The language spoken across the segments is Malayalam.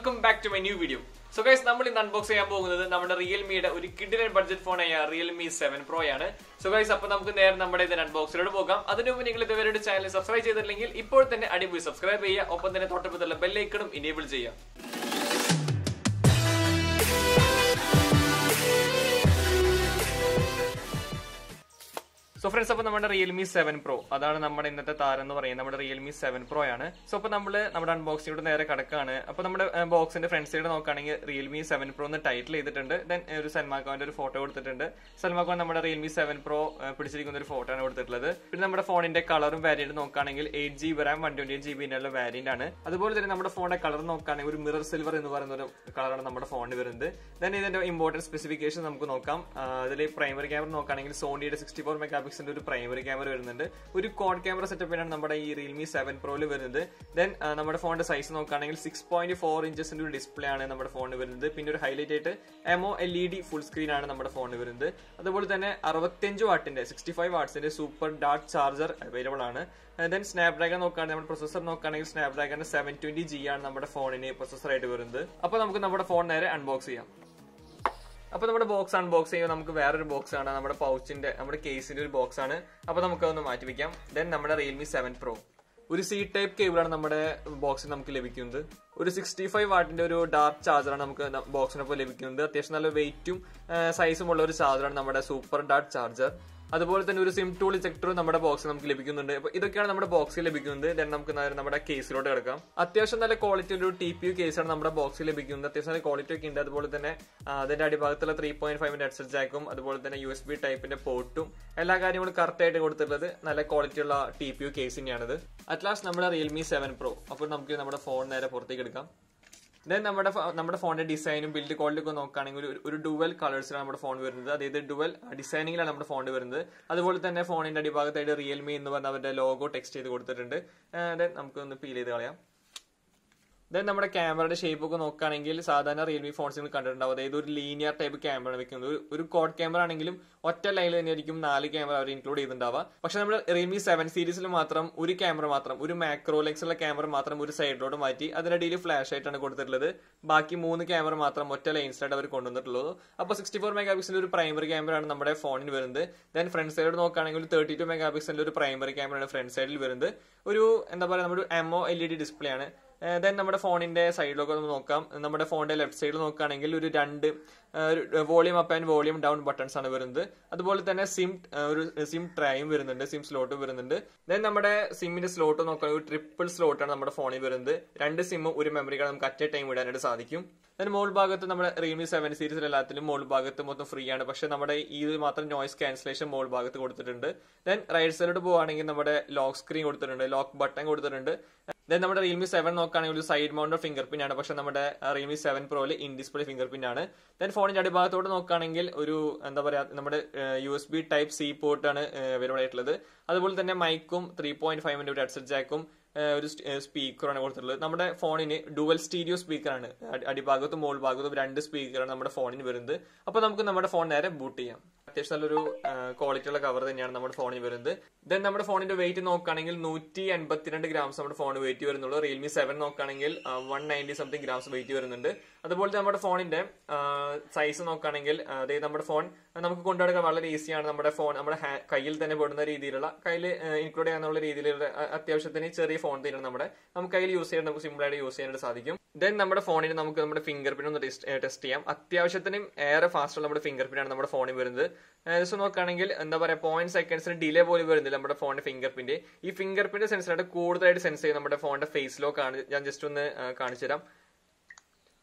welcome back to my new video. So guys, we will unbox the Realme kidden budget phone Realme 7 Pro. So guys, we will unbox the channel. Subscribe to the link. Subscribe the bell icon enable. So friends, we have Realme 7 Pro. That's our Realme 7 Pro. So we have unboxing the box in the front side Realme 7 Pro title. Then Salma photo. Salma Realme 7 Pro photo. Then our phone in the color variant 8GB RAM, 128GB variant. That's our phone color mirror silver color phone. Then this important specifications primary camera Sony 64 megapixel primary camera quad camera setup Realme 7 Pro then our phone size 6.4 inches display phone highlight AMO LED full screen phone 65 watt 65 watts super dark charger available then Snapdragon processor Snapdragon 720G phone processor phone unbox Now, we box unbox we have a box and pouch in the case in box. Then we have Realme 7 Pro. One C-type cable in the box. One 65 watt dark charger in the box. Weight size charger super dark charger. That's why we SIM tool ejector in the box. This is the box. Then we have a case. That's the quality of TPU case in the box. That's the quality of the 3.5 headset jack, USB type port. All quality of TPU case. At last, we have Realme 7 Pro. We have phone. Then our phone design and build quality dual colors in our phone. Dual designing in our phone. That's why the phone in the Realme logo text. Then we peel. Then we have camera shape of Realme phones linear type camera. A quad camera line camera included. But Realme 7 series one camera, one macro lens camera, one side load, that's flashlight. Baki 3 camera instead of 64 megapixel primary camera on our phone. Then front side 32 megapixel primary camera on front side. AMO LED display. Then our phone in the side logo, our phone left side volume up and volume down buttons. That's SIM try SIM slot. Then our SIM in the slot triple slot on our phone. Two SIM memory card at a time. Then mold bagat Realme 7 series mold bagat free and noise cancellation mold bagat. Then right side lock screen lock button. Then we have Realme 7 side mount fingerprint. Realme 7 Pro in-display fingerprint. Then phone in USB type C port available. That's mic 3.5 headset jack. Speaker our phone in dual stereo speaker adibagath mold bagath rendu speaker our phone in varunde appo namukku phone nere boot cheyam quality cover thaneyana നമ്മുടെ ഫോണിൽ വരുന്നത്. Then നമ്മുടെ ഫോണിന്റെ weight നോക്കുകയാണെങ്കിൽ 182 grams നമ്മുടെ ഫോൺ weight വരുന്നുള്ളൂ. Realme 7 നോക്കുകയാണെങ്കിൽ 190 something grams weight വരുന്നുണ്ട്. അതുപോലെ നമ്മുടെ ഫോണിന്റെ സൈസ് നോക്കുകയാണെങ്കിൽ അതായത് നമ്മുടെ ഫോൺ നമുക്ക് കൊണ്ടുനടക്കാൻ വളരെ ഈസിയാണ്. നമ്മുടെ ഫോൺ നമ്മുടെ കയ്യിൽ തന്നെ പെടുന്ന രീതിയിലുള്ള കയ്യിൽ ഇൻക്ലൂഡ് ചെയ്യാനുള്ള രീതിയിലുള്ള അത്യാവശ്യത്തിന് ചെറിയ ഫോൺ തന്നെയാണ് നമുക്ക് കയ്യിൽ യൂസ് ചെയ്യാൻ നമുക്ക് സിമ്പിൾ ആയിട്ട് യൂസ് ചെയ്യാനായിട്ട് സാധിക്കും. Then നമ്മുടെ ഫോണിന് നമുക്ക് നമ്മുടെ ഫിംഗർ പ്രിന്റ് ഒന്ന് ടെസ്റ്റ് ചെയ്യാം. അത്യാവശ്യത്തിനും ഏറെ ഫാസ്റ്റ് നമ്മുടെ ഫിംഗർ പ്രിന്റ് ആണ് നമ്മുടെ ഫോണിൽ വരുന്നത്. സോ നോക്കുകയാണെങ്കിൽ എന്താ പറയുക 0.1 സെക്കൻഡ്സിന് ഡിലേ പോലും വരുന്നില്ല നമ്മുടെ ഫോണിന്റെ ഫിംഗർ പ്രിന്റ്. ഈ ഫിംഗർ പ്രിന്റ് സെൻസറായിട്ട് കൂടുതലായിട്ട് സെൻസ് ചെയ്യും നമ്മുടെ ഫോണിന്റെ ഫേസ് ലോക്ക് ആണ്. ഞാൻ ജസ്റ്റ് ഒന്ന് കാണിച്ചു തരാം.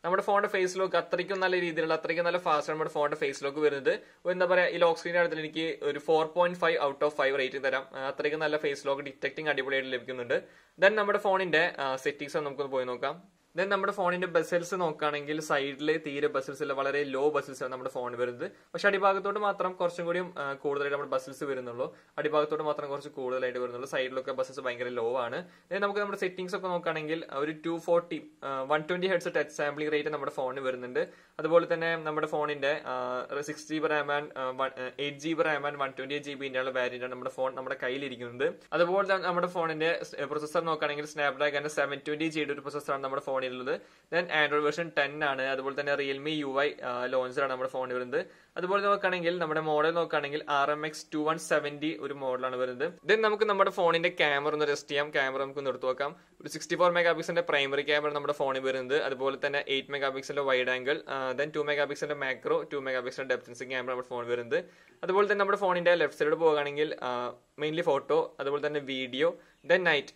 നമ്മുടെ ഫോണിന്റെ ഫേസ് ലോക്ക് അത്രയ്ക്കും നല്ല രീതിയിലുള്ള അത്രയ്ക്കും നല്ല ഫാസ്റ്റ് നമ്മുടെ ഫോണിന്റെ ഫേസ് ലോക്ക് വരുന്നത്. എന്താ പറയാ ഈ ലോക്ക് സ്ക്രീൻ അടുത്ത് എനിക്ക് ഒരു 4.5 out of 5 റേറ്റിംഗ് തരാം. അത്രയ്ക്കും നല്ല ഫേസ് ലോക്ക് ഡിറ്റക്ടിങ് അടിപൊളിയായിട്ട് ലഭിക്കുന്നുണ്ട്. ദെൻ നമ്മുടെ ഫോണിന്റെ സെറ്റിംഗ്സ് നമുക്കൊന്ന് പോയി നോക്കാം. Then നമ്മുടെ ഫോണിന്റെ ബസൽസ് നോക്കുകയാണെങ്കിൽ സൈഡിലെ തീരെ ബസൽസ് ഇല്ല, വളരെ ലോ ബസൽസ് ആണ് നമ്മുടെ ഫോൺ വരുന്നത്. പക്ഷെ അടിഭാഗത്തോട്ട് മാത്രം കുറച്ചും കൂടി കൂടുതലായിട്ട് നമ്മുടെ ബസൽസ് വരുന്നുള്ളൂ. അടിഭാഗത്തോട്ട് മാത്രം കുറച്ച് കൂടുതലായിട്ട് വരുന്നുള്ളൂ. സൈഡിലൊക്കെ ബസൽസ് ഭയങ്കര ലോ ആണ്. നമുക്ക് നമ്മുടെ സെറ്റിംഗ്സ് ഒക്കെ നോക്കുകയാണെങ്കിൽ ഒരു 240 120 ഹെർട്സ് ടച്ച് സാമ്പിളിംഗ് റേറ്റ് നമ്മുടെ ഫോണിന് വരുന്നുണ്ട്. അതുപോലെ തന്നെ നമ്മുടെ ഫോണിന്റെ 6GB RAM and 8GB RAM and 128GB ഉള്ള വേരിയന്റ് ആണ് നമ്മുടെ ഫോൺ നമ്മുടെ കയ്യിലിരിക്കുന്നത്. അതുപോലെ തന്നെ നമ്മുടെ ഫോണിന്റെ പ്രൊസസർ നോക്കുകയാണെങ്കിൽ സ്നാപ്ഡ്രാഗൺ 720G ഒരു പ്രൊസസറാണ് നമ്മുടെ ഫോണിൽ ഫോണിലുള്ളത്. ദെൻ ആൻഡ്രോയിഡ് വേർഷൻ 10 ആണ്. അതുപോലെ തന്നെ റിയൽമി UI ലോഞ്ചറാണ് നമ്മുടെ ഫോണിൽ വരുന്നത്. അതുപോലെ നോക്കുകയാണെങ്കിൽ നമ്മുടെ മോഡൽ നോക്കുകയാണെങ്കിൽ RMX 2170 ഒരു മോഡലാണ് വരുന്നത്. ദെൻ നമുക്ക് നമ്മുടെ ഫോണിന്റെ ക്യാമറ ഒന്ന് ടെസ്റ്റ് ചെയ്യാം. ക്യാമറ നമുക്ക് എടുത്തു നോക്കാം. ഒരു 64 മെഗാ പിക്സലിന്റെ പ്രൈമറി ക്യാമറ നമ്മുടെ ഫോണിൽ വരുന്നത്. അതുപോലെ തന്നെ 8 മെഗാ പിക്സലിന്റെ വൈഡ് ആംഗിൾ, ദെൻ 2 മെഗാ പിക്സലിന്റെ മാക്രോ, 2 മെഗാ പിക്സലിന്റെ ഡെപ്ത് സെൻസിംഗ് ക്യാമറ നമ്മുടെ ഫോണിൽ വരുന്നത്. അതുപോലെ തന്നെ നമ്മുടെ ഫോണിന്റെ ലെഫ്റ്റ് സൈഡ് പോകുകയാണെങ്കിൽ മെയിൻലി ഫോട്ടോ, അതുപോലെ തന്നെ വീഡിയോ, ദെൻ നൈറ്റ്,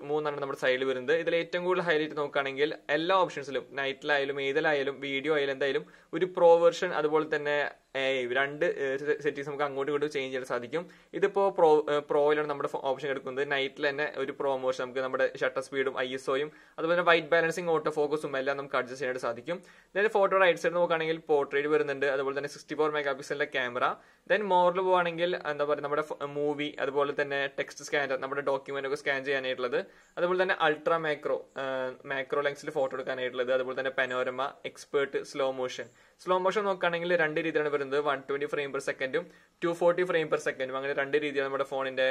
മൂന്നാണ് നമ്മുടെ സൈഡിൽ വരുന്നത്. ഇതിൽ ഏറ്റവും കൂടുതൽ ഹൈലൈറ്റ് നോക്കുകയാണെങ്കിൽ എല്ലാ ഓപ്ഷൻസിലും നൈറ്റിലായാലും ഏതിലായാലും വീഡിയോ ആയാലും എന്തായാലും ഒരു പ്രോ വെർഷൻ, അതുപോലെ തന്നെ രണ്ട് സെറ്റിംഗ്സ് നമുക്ക് അങ്ങോട്ടും ഇങ്ങോട്ടും ചേഞ്ച് ചെയ്യാൻ സാധിക്കും. ഇതിപ്പോ പ്രോയിലാണ് നമ്മുടെ ഓപ്ഷൻ എടുക്കുന്നത്. നൈറ്റിൽ തന്നെ ഒരു പ്രോ മോഷൻ നമുക്ക് നമ്മുടെ ഷട്ടർ സ്പീഡും ISOയും അതുപോലെ തന്നെ വൈറ്റ് ബാലൻസിങ്, ഓട്ടോ ഫോക്കസും എല്ലാം നമുക്ക് അഡ്ജസ്റ്റ് ചെയ്യാനായിട്ട് സാധിക്കും. ദെൻ ഫോട്ടോ റൈറ്റ് സൈഡ് നോക്കുകയാണെങ്കിൽ പോർട്രേറ്റ് വരുന്നുണ്ട്. അതുപോലെ തന്നെ 64 മെഗാ പിക്സലിന്റെ ക്യാമറ. ദെൻ മോറിൽ പോവുകയാണെങ്കിൽ എന്താ പറയുക, നമ്മുടെ മൂവി, അതുപോലെ തന്നെ ടെക്സ്റ്റ് സ്കാനർ, നമ്മുടെ ഡോക്യുമെന്റ് ഒക്കെ സ്കാൻ ചെയ്യാനായിട്ടുള്ളത്. അതുപോലെ തന്നെ അൾട്രാ മാക്രോ ലെൻസിൽ ഫോട്ടോ എടുക്കാനായിട്ടുള്ളത്. അതുപോലെ തന്നെ പനോരമ, എക്സ്പേർട്ട്, സ്ലോ മോഷൻ നോക്കുകയാണെങ്കിൽ രണ്ട് രീതിയിലാണ് വരുന്നത്. 120 ഫ്രെയിം പെർ സെക്കൻഡും 240 ഫ്രെയിം പെർ സെക്കൻഡും, അങ്ങനെ രണ്ട് രീതിയാണ് നമ്മുടെ ഫോണിന്റെ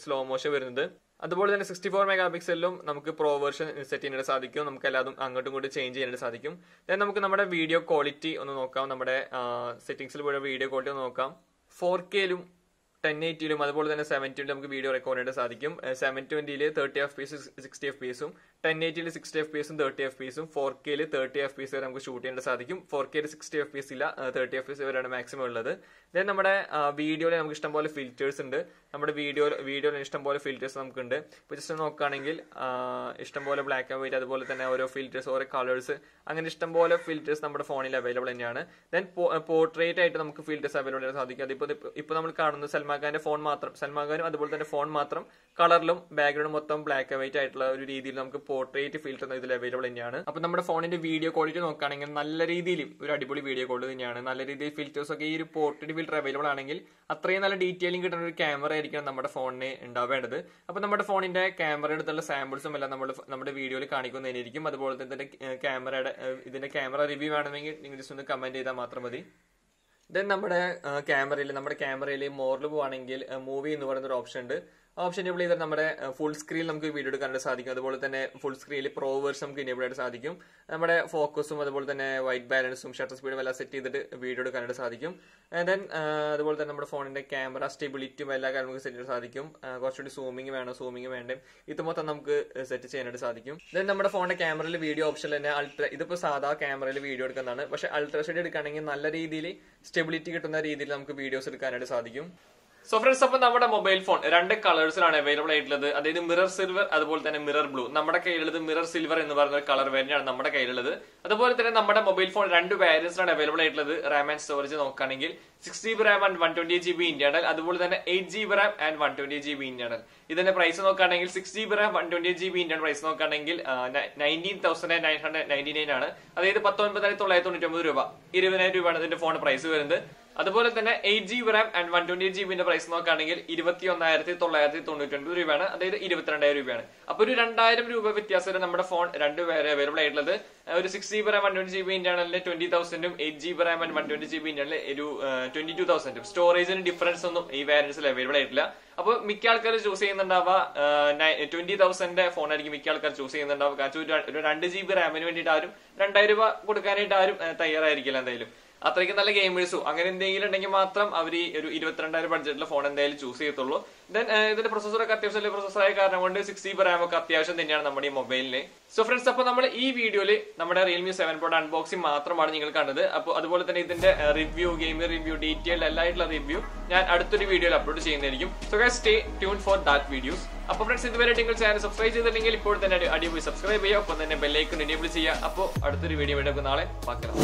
സ്ലോ മോഷൻ വരുന്നത്. അതുപോലെ തന്നെ 64 മെഗാ പിക്സലിലും നമുക്ക് പ്രോ വേർഷൻ സെറ്റ് ചെയ്യാനായിട്ട് സാധിക്കും. നമുക്ക് എല്ലാതും അങ്ങോട്ടും ഇങ്ങോട്ടും ചേഞ്ച് ചെയ്യാനായിട്ട് സാധിക്കും. ദെൻ നമുക്ക് നമ്മുടെ വീഡിയോ ക്വാളിറ്റി ഒന്ന് നോക്കാം. നമ്മുടെ സെറ്റിംഗ്സിൽ പോയ വീഡിയോ ക്വാളിറ്റി ഒന്ന് നോക്കാം. 4Kയിലും 1080ലും അതുപോലെ തന്നെ 720 നമുക്ക് വീഡിയോ റെക്കോർഡ് ചെയ്യാൻ സാധിക്കും. 720ൽ 30 FPS 60 FPS, 1080ൽ 60 FPS 30 FPS, 4Kയിൽ 30 FPS വരെ നമുക്ക് ഷൂട്ട് ചെയ്യാൻ സാധിക്കും. 4Kയിൽ 60 FPS ഇല്ല, 30 FPS വരെയാണ് മാക്സിമം ഉള്ളത്. ദെൻ നമ്മുടെ വീഡിയോയിൽ നമുക്ക് ഇഷ്ടംപോലെ ഫിൽറ്റേഴ്സ് ഉണ്ട്. നമ്മുടെ വീഡിയോയിൽ ഇഷ്ടംപോലെ ഫിൽറ്റേഴ്സ് നമുക്കുണ്ട്. ഇപ്പൊ ജസ്റ്റ് നോക്കുകയാണെങ്കിൽ ഇഷ്ടംപോലെ ബ്ലാക്ക് ആൻഡ് വൈറ്റ്, അതുപോലെ തന്നെ ഓരോ ഫിൽറ്റേഴ്സ്, ഓരോ കളേഴ്സ്, അങ്ങനെ ഇഷ്ടംപോലെ ഫിൽറ്റേഴ്സ് നമ്മുടെ ഫോണിൽ അവൈലബിൾ തന്നെയാണ്. ദെൻ പോർട്രേറ്റ് ആയിട്ട് നമുക്ക് ഫിൽറ്റേഴ്സ് അവൈലബിൾ ചെയ്യാൻ സാധിക്കും. അതിപ്പോ നമ്മൾ കാണുന്നത് സൽമാൻഖാനും അതുപോലെ തന്നെ ഫോൺ മാത്രം കളറിലും ബാക്ക്ഗ്രൗണ്ട് മൊത്തം ബ്ലാക്ക് ആൻഡ് വൈറ്റ് ആയിട്ടുള്ള ഒരു രീതിയിൽ നമുക്ക് പോർട്രേറ്റ് ഫിൽറ്റർ ഇതിൽ അവൈലബിൾ തന്നെയാണ്. അപ്പൊ നമ്മുടെ ഫോണിന്റെ വീഡിയോ ക്വാളിറ്റി നോക്കുകയാണെങ്കിൽ നല്ല രീതിയിൽ ഒരു അടിപൊളി വീഡിയോ ക്വാളിറ്റി തന്നെയാണ്. നല്ല രീതിയിൽ ഫിൽറ്റേഴ്സ് ഒക്കെ ഈ ഒരു പോർട്രേറ്റ് ഫിൽറ്റർ അവൈലബിൾ ആണെങ്കിൽ അത്രയും നല്ല ഡീറ്റെയിലിംഗ് കിട്ടുന്ന ഒരു ക്യാമറ ആയിരിക്കണം നമ്മുടെ ഫോണിന് ഉണ്ടാവേണ്ടത്. അപ്പൊ നമ്മുടെ ഫോണിന്റെ ക്യാമറയുടെ അടുത്തുള്ള സാമ്പിൾസും എല്ലാം നമ്മുടെ വീഡിയോയിൽ കാണിക്കുന്നതിനായിരിക്കും. അതുപോലെ തന്നെ ഇതിന്റെ ക്യാമറ റിവ്യൂ വേണമെങ്കിൽ നിങ്ങൾ ജസ്റ്റ് ഒന്ന് കമന്റ് ചെയ്താൽ മാത്രം മതി. ദെൻ നമ്മുടെ ക്യാമറയിൽ മോറിൽ പോവാണെങ്കിൽ മൂവി എന്ന് പറയുന്ന ഒരു ഓപ്ഷൻ ഉണ്ട്. ഓപ്ഷൻ എനേബിൾ ചെയ്താൽ നമ്മുടെ ഫുൾ സ്ക്രീൻ നമുക്ക് വീഡിയോ എടുക്കാനായിട്ട് സാധിക്കും. അതുപോലെ തന്നെ ഫുൾ സ്ക്രീനിൽ പ്രോ വേർഷൻ നമുക്ക് എനേബിൾ ആയിട്ട് സാധിക്കും. നമ്മുടെ ഫോക്കസും അതുപോലെ തന്നെ വൈറ്റ് ബാലൻസും ഷട്ടർ സ്പീഡും എല്ലാം സെറ്റ് ചെയ്തിട്ട് വീഡിയോ എടുക്കാനായിട്ട് സാധിക്കും. ദെൻ അതുപോലെ തന്നെ നമ്മുടെ ഫോണിന്റെ ക്യാമറ സ്റ്റെബിലിറ്റിയും എല്ലാ കാര്യങ്ങളും നമുക്ക് സെറ്റ് ചെയ്യാൻ സാധിക്കും. കുറച്ചുകൂടി സൂമിങ് വേണ്ടേ, ഇത് മൊത്തം നമുക്ക് സെറ്റ് ചെയ്യാനായിട്ട് സാധിക്കും. ദെൻ നമ്മുടെ ഫോണിന്റെ ക്യാമറയിൽ വീഡിയോ ഓപ്ഷൻ തന്നെ ഇതിപ്പോ സാധാ ക്യാമറയിൽ വീഡിയോ എടുക്കുന്നതാണ്. പക്ഷെ അൾട്രാ ഷെയ്ഡ് എടുക്കുകയാണെങ്കിൽ നല്ല രീതിയിൽ സ്റ്റെബിലിറ്റി കിട്ടുന്ന രീതിയിൽ നമുക്ക് വീഡിയോസ് എടുക്കാനായിട്ട് സാധിക്കും. സോ ഫ്രണ്ട്സ്, അപ്പൊ നമ്മുടെ മൊബൈൽ ഫോൺ രണ്ട് കളേഴ്സിലാണ് അവൈലബിൾ ആയിട്ടുള്ളത്. അതായത് മിറർ സിൽവർ, അതുപോലെ തന്നെ മിറർ ബ്ലൂ. നമ്മുടെ കയ്യിലുള്ളത് മിറർ സിൽവർ എന്ന് പറയുന്ന ഒരു കളർ വേരിയന്റാണ് നമ്മുടെ കയ്യിലുള്ളത്. അതുപോലെ തന്നെ നമ്മുടെ മൊബൈൽ ഫോൺ രണ്ട് വേരിയന്റ്സിലാണ് അവൈലബിൾ ആയിട്ടുള്ളത്. റാം ആൻഡ് സ്റ്റോറേജ് നോക്കുകയാണെങ്കിൽ 6GB Ram and 128GB internal, അതുപോലെ തന്നെ 8GB Ram and 128GB internal. ഇതിന്റെ പ്രൈസ് നോക്കുകയാണെങ്കിൽ 6GB Ram 128GB internal price നോക്കുകയാണെങ്കിൽ 19,999 ആണ്. അതായത് 19,999 രൂപ, 20,000 രൂപയാണ് ഇതിന്റെ ഫോൺ പ്രൈസ് വരുന്നത്. അതുപോലെ തന്നെ 8GB Ram and 128GB price നോക്കുകയാണെങ്കിൽ 21,999 രൂപയാണ്. അതായത് 22,000 രൂപയാണ്. അപ്പൊ ഒരു 2,000 രൂപ വ്യത്യാസത്തിൽ നമ്മുടെ ഫോൺ രണ്ടുപേരെ അവൈലബിൾ ആയിട്ടുള്ളത്. ഒരു 6GB Ram 128GB ഇന്റേണലിന് 20,000ഉം 8GB Ram and 128GB ഇന്റേണലിന് ഒരു 22,000ഉം. സ്റ്റോറേജിന് ഡിഫറൻസ് ഒന്നും ഈ വേരിയന്റ്സിൽ അവൈലബിൾ ആയിട്ടില്ല. അപ്പൊ മിക്ക ആൾക്കാർ ചൂസ് ചെയ്യുന്നുണ്ടാവുക 20,000 ഫോണായിരിക്കും മിക്ക ആൾക്കാർ ചൂസ് ചെയ്യുന്നുണ്ടാവുക. കാരണം ഒരു 2GB റാമിന് വേണ്ടിയിട്ട് ആരും 2,000 രൂപ കൊടുക്കാനായിട്ട് ആരും തയ്യാറായിരിക്കില്ല. എന്തായാലും അത്രയ്ക്ക് നല്ല ഗെയിമേഴ്സോ അങ്ങനെ എന്തെങ്കിലും ഉണ്ടെങ്കിൽ മാത്രം അവർ ഒരു 22,000 ബഡ്ജറ്റിലെ ഫോൺ എന്തായാലും ചൂസ് ചെയ്യത്തുള്ളൂ. ദെൻ ഇതിന്റെ പ്രൊസസ്സറൊക്കെ അത്യാവശ്യം നല്ല പ്രൊസസ്സറായ കാരണം കൊണ്ട് 6GB റാം ഒക്കെ അത്യാവശ്യം തന്നെയാണ് നമ്മുടെ ഈ മൊബൈലിന്. സോ ഫ്രണ്ട്സ്, അപ്പൊ നമ്മൾ ഈ വീഡിയോയിൽ നമ്മുടെ Realme 7 Pro അൺബോക്സിംഗ് മാത്രമാണ് നിങ്ങൾ കണ്ടത്. അപ്പോൾ അതുപോലെ തന്നെ ഇതിന്റെ റിവ്യൂ, ഗെയിമിംഗ് റിവ്യൂ, ഡീറ്റെയിൽഡ് എല്ലായിട്ടുള്ള റിവ്യൂ ഞാൻ അടുത്തൊരു വീഡിയോയിൽ അപ്ലോഡ് ചെയ്യുന്നതായിരിക്കും. So guys, stay tune for that videos. അപ്പോൾ ഫ്രണ്ട്സ്, ഇതുവരെ നിങ്ങൾ ചാനൽ സബ്സ്ക്രൈബ് ചെയ്തില്ലെങ്കിൽ ഇപ്പോൾ തന്നെ അടിപൊളി സബ്സ്ക്രൈബ് ചെയ്യുക. ഒപ്പം തന്നെ ബെല്ലൈക്കൺ എനേബിൾ ചെയ്യുക. അപ്പോൾ അടുത്തൊരു വീഡിയോ വീണ്ടും നാളെ പാക്കാം.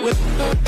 with